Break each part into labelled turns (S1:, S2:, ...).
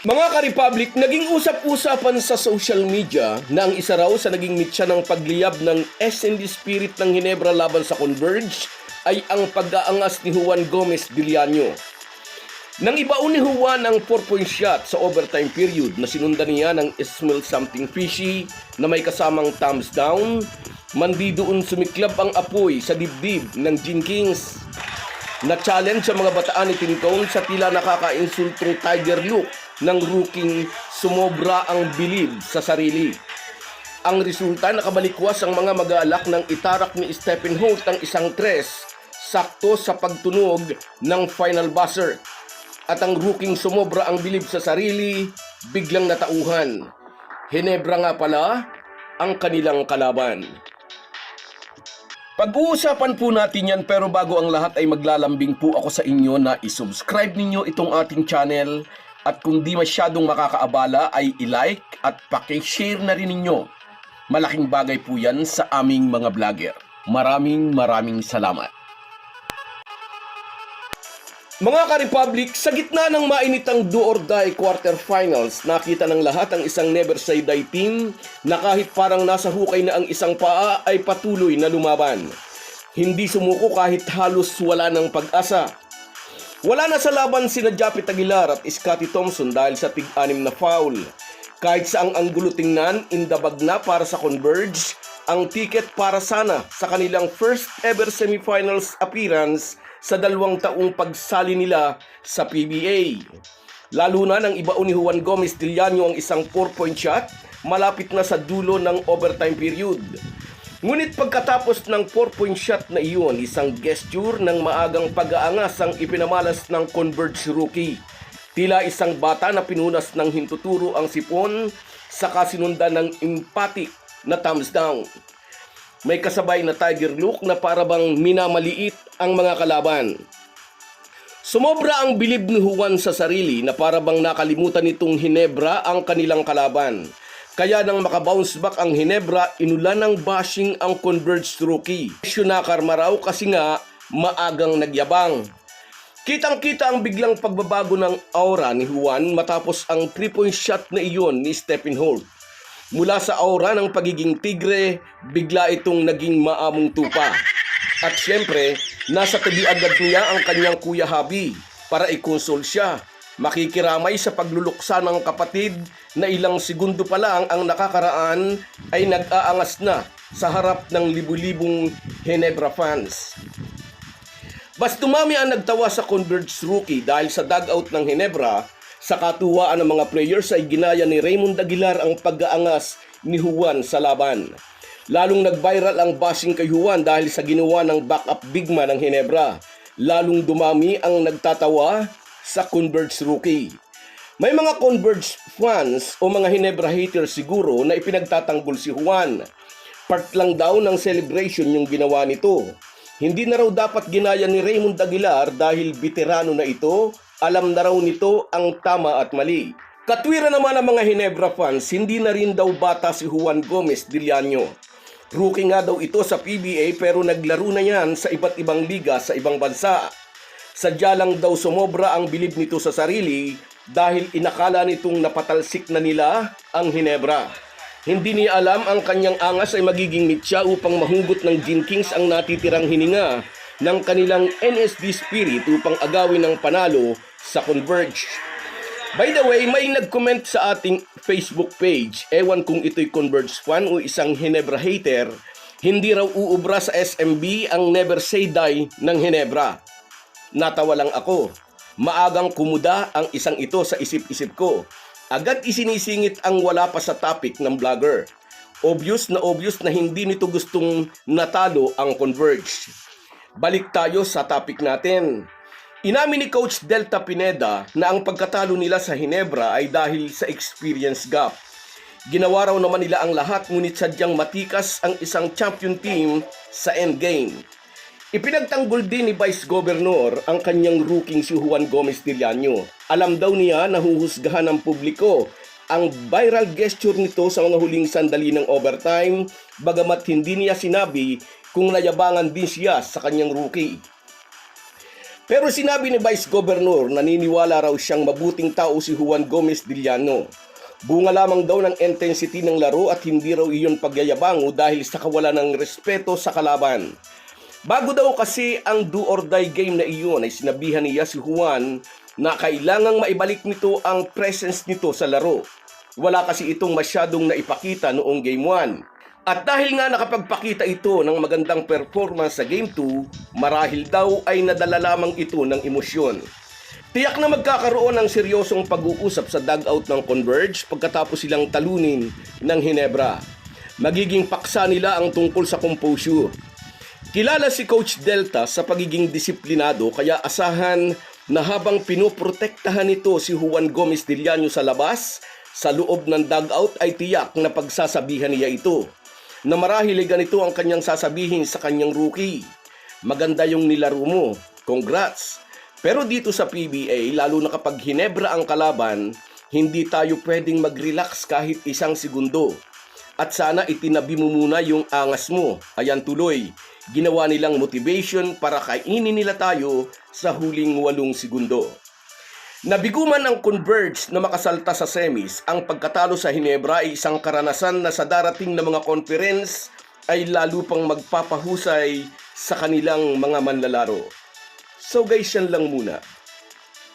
S1: Mga ka-Republic, naging usap-usapan sa social media na ang isa raw sa naging mitya ng pagliyab ng SND Spirit ng Ginebra laban sa Converge ay ang pag-aangas ni Juan Gomez Diliano. Nang ibaon ni Juan ang 4-point shot sa overtime period na sinundan niya ng smell something fishy na may kasamang thumbs down, mandi doon sumiklab ang apoy sa dibdib ng Gene Kings. Na-challenge sa mga bataan ni Tintone sa tila nakaka-insultong tiger look ng rookie sumobra ang bilib sa sarili. Ang resulta, nakabalikwas ang mga mag-aalak ng itarak ni Stephen Holt ang isang tres sakto sa pagtunog ng final buzzer. At ang rookie sumobra ang bilib sa sarili, biglang natauhan. Ginebra nga pala ang kanilang kalaban. Pag-uusapan po natin yan, pero bago ang lahat ay maglalambing po ako sa inyo na isubscribe ninyo itong ating channel at kung di masyadong makakaabala ay i-like at paki-share na rin ninyo. Malaking bagay po yan sa aming mga vlogger. Maraming salamat. Mga ka-Republic, sa gitna ng mainitang do or die quarterfinals, nakita ng lahat ang isang never say die team na kahit parang nasa hukay na ang isang paa ay patuloy na lumaban. Hindi sumuko kahit halos wala ng pag-asa. Wala na sa laban sina Japet Aguilar at Scottie Thompson dahil sa tig-anim na foul. Kahit saang anggulo tingnan, in the bag na para sa Converge ang ticket para sana sa kanilang first ever semifinals appearance sa 2 taong pagsali nila sa PBA. Lalo na nang ibaon ni Juan Gomez Diliano ang isang 4-point shot malapit na sa dulo ng overtime period. Ngunit pagkatapos ng 4-point shot na iyon, isang gesture ng maagang pag-aangas ang ipinamalas ng Converge rookie. Tila isang bata na pinunas ng hintuturo ang sipon sa kasinundan ng emphatic na thumbs down. May kasabay na tiger look na parabang minamaliit ang mga kalaban. Sumobra ang bilib ni Juan sa sarili na parabang nakalimutan nitong Ginebra ang kanilang kalaban. Kaya nang makabounce back ang Ginebra, inulan ng bashing ang Converge rookie. Nakarma raw kasi nga maagang nagyabang. Kitang-kita ang biglang pagbabago ng aura ni Juan matapos ang 3-point shot na iyon ni Stephen Holt. Mula sa aura ng pagiging tigre, bigla itong naging maamong tupa. At syempre, nasa tabi agad niya ang kanyang kuya Habi para i-console siya. Makikiramay sa pagluluksa ng kapatid na ilang segundo pa lang ang nakakaraan ay nag-aangas na sa harap ng libu-libong Ginebra fans. Bas dumami ang nagtawa sa Converge rookie dahil sa dugout ng Ginebra. Sa katuwaan ng mga players ay ginaya ni Raymond Aguilar ang pag-aangas ni Juan sa laban. Lalong nag-viral ang bashing kay Juan dahil sa ginawa ng backup big man ng Ginebra. Lalong dumami ang nagtatawa sa Converge rookie. May mga Converge fans o mga Ginebra haters siguro na ipinagtatanggol si Juan. Part lang daw ng celebration yung ginawa nito. Hindi na raw dapat ginaya ni Raymond Aguilar dahil veterano na ito. Alam na raw nito ang tama at mali. Katwiran naman ng mga Ginebra fans, hindi na rin daw bata si Juan Gomez Diliano. Rookie nga daw ito sa PBA pero naglaro na yan sa iba't ibang liga sa ibang bansa. Sadya lang daw sumobra ang bilib nito sa sarili dahil inakala nitong napatalsik na nila ang Ginebra. Hindi niya alam ang kanyang angas ay magiging mitya upang mahugot ng Gene Kings ang natitirang hininga ng kanilang NSD Spirit upang agawin ng panalo sa Converge. By the way, may nag-comment sa ating Facebook page, ewan kung ito'y Converge fan o isang Ginebra hater, hindi raw uubra sa SMB ang never say die ng Ginebra. Natawa lang ako. Maagang kumuda ang isang ito sa isip-isip ko. Agad isinisingit ang wala pa sa topic ng vlogger. Obvious na hindi nito gustong natalo ang Converge. Balik tayo sa topic natin. Inamin ni Coach Delta Pineda na ang pagkatalo nila sa Ginebra ay dahil sa experience gap. Ginawa raw naman nila ang lahat ngunit sadyang matikas ang isang champion team sa endgame. Ipinagtanggol din ni Vice Governor ang kanyang rookie si Juan Gomez Diliano. Alam daw niya na huhusgahan ng publiko ang viral gesture nito sa mga huling sandali ng overtime, bagamat hindi niya sinabi kung nayabangan din siya sa kanyang rookie. Pero sinabi ni Vice Governor, naniniwala raw siyang mabuting tao si Juan Gomez Diliano. Bunga lamang daw ng intensity ng laro at hindi raw iyon pagyayabang o dahil sa kawalan ng respeto sa kalaban. Bago daw kasi ang do or die game na iyon ay sinabihan niya si Juan na kailangang maibalik nito ang presence nito sa laro. Wala kasi itong masyadong naipakita noong Game 1. At dahil nga nakapagpakita ito ng magandang performance sa Game 2, marahil daw ay nadala lamang ito ng emosyon. Tiyak na magkakaroon ng seryosong pag-uusap sa dugout ng Converge pagkatapos silang talunin ng Ginebra. Magiging paksa nila ang tungkol sa composure. Kilala si Coach Delta sa pagiging disiplinado kaya asahan na habang pinoprotektahan nito si Juan Gomez Diliano sa labas, sa loob ng dugout ay tiyak na pagsasabihan niya ito. Na marahil ay ganito ang kanyang sasabihin sa kanyang rookie. Maganda yung nilaro mo. Congrats! Pero dito sa PBA, lalo na kapag Ginebra ang kalaban, hindi tayo pwedeng mag-relax kahit isang segundo. At sana itinabi mo muna yung angas mo. Ayan tuloy, ginawa nilang motivation para kainin nila tayo sa huling 8 segundo. Nabiguman ang Converge na makasalta sa semis. Ang pagkatalo sa Ginebra ay isang karanasan na sa darating na mga conference ay lalo pang magpapahusay sa kanilang mga manlalaro. So guys, yan lang muna.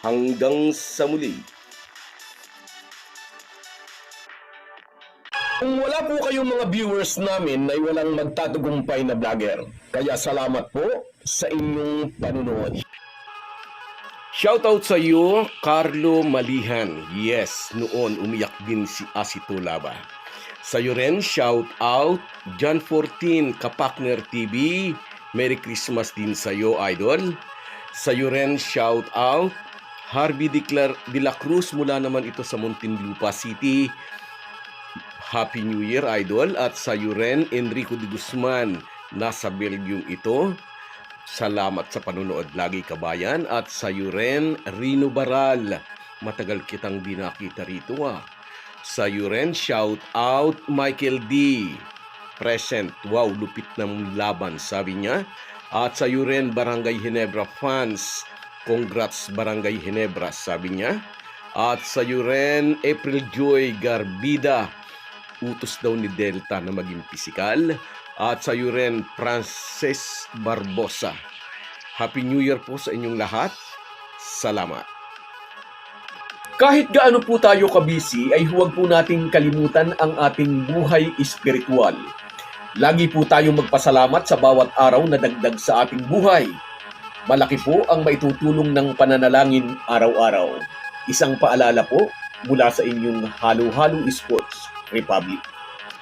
S1: Hanggang sa muli. Kung wala po kayong mga viewers namin ay walang magtatagumpay na vlogger. Kaya salamat po sa inyong panunood. Shoutout sa iyo, Carlo Malihan. Yes, noon umiyak din si Asito Laba. Sa iyo rin, shoutout, John 14, Kapakner TV. Merry Christmas din sa iyo, Idol. Sa iyo rin, shoutout, Harvey de la Cruz mula naman ito sa Muntinlupa City. Happy New Year, Idol. At sa iyo rin, Enrico de Guzman, nasa Belgium ito. Salamat sa panunood lagi kabayan. At sa iyo rin, Rino Baral. Matagal kitang di nakita rito Sa iyo rin, shout out Michael D. Present. Wow, lupit ng laban, sabi niya. At sa iyo rin, Barangay Ginebra fans. Congrats Barangay Ginebra, sabi niya. At sa iyo rin, April Joy Garbida. Utos daw ni Delta na maging pisikal. At sa iyo rin, Frances Barbosa. Happy New Year po sa inyong lahat. Salamat. Kahit gaano po tayo kabisi, ay huwag po nating kalimutan ang ating buhay espiritual. Lagi po tayong magpasalamat sa bawat araw na dagdag sa ating buhay. Malaki po ang maitutulong ng pananalangin araw-araw. Isang paalala po mula sa inyong Halo-Halo Sports Republic.